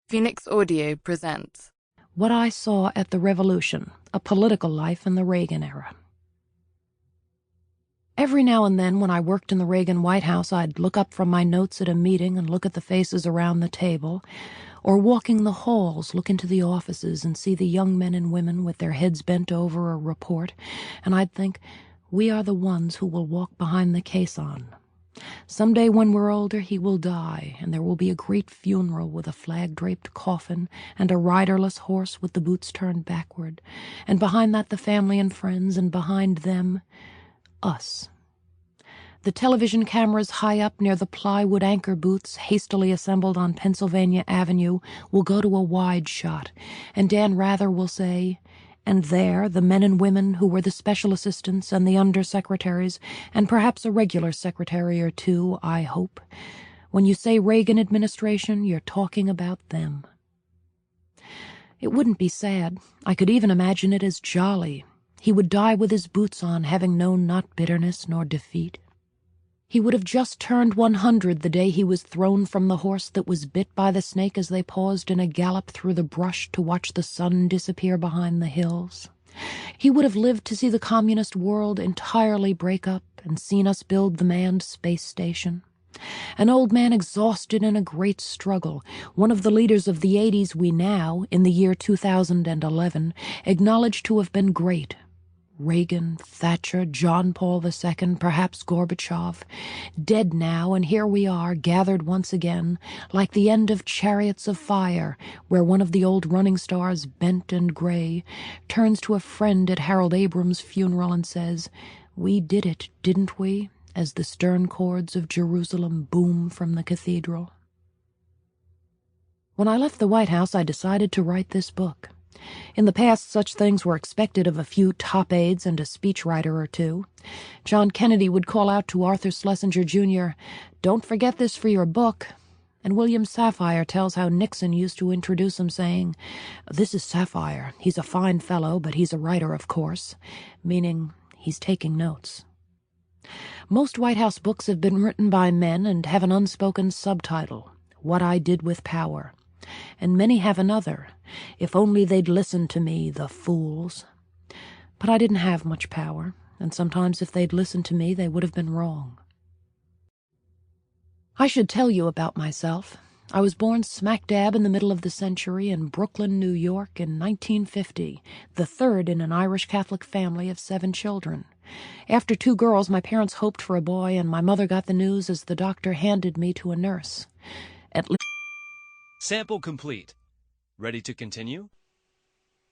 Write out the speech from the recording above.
Phoenix Audio presents What I Saw at the Revolution, a Political Life in the Reagan Era. Every now and then when I worked in the Reagan White House, I'd look up from my notes at a meeting and look at the faces around the table, or walking the halls, look into the offices and see the young men and women with their heads bent over a report, and I'd think, we are the ones who will walk behind the caisson. Someday when we're older, he will die, and there will be a great funeral with a flag-draped coffin and a riderless horse with the boots turned backward, and behind that the family and friends, and behind them, us. The television cameras high up near the plywood anchor booths hastily assembled on Pennsylvania Avenue will go to a wide shot, and Dan Rather will say, and there the men and women who were the special assistants and the undersecretaries, and perhaps a regular secretary or two, I hope. When you say Reagan administration, you're talking about them. It wouldn't be sad. I could even imagine it as jolly. He would die with his boots on, having known not bitterness nor defeat. He would have just turned 100 the day he was thrown from the horse that was bit by the snake as they paused in a gallop through the brush to watch the sun disappear behind the hills. He would have lived to see the communist world entirely break up and seen us build the manned space station. An old man exhausted in a great struggle, one of the leaders of the 80s we now, in the year 2011, acknowledge to have been great. Reagan, Thatcher, John Paul II, perhaps Gorbachev, dead now, and here we are, gathered once again, like the end of Chariots of Fire, where one of the old running stars, bent and gray, turns to a friend at Harold Abrams' funeral and says, "We did it, didn't we?" as the stern chords of Jerusalem boom from the cathedral. When I left the White House, I decided to write this book. In the past, such things were expected of a few top aides and a speechwriter or two. John Kennedy would call out to Arthur Schlesinger, Jr., "Don't forget this for your book." And William Safire tells how Nixon used to introduce him saying, "This is Safire. He's a fine fellow, but he's a writer, of course," meaning he's taking notes. Most White House books have been written by men and have an unspoken subtitle, What I Did with Power. And many have another, If Only They'd Listened to Me, the Fools. But I didn't have much power, and sometimes if they'd listened to me, they would have been wrong. I should tell you about myself. I was born smack dab in the middle of the century in Brooklyn, New York in 1950, the third in an Irish Catholic family of 7 children. After 2 girls, my parents hoped for a boy, and my mother got the news as the doctor handed me to a nurse. Sample complete. Ready to continue?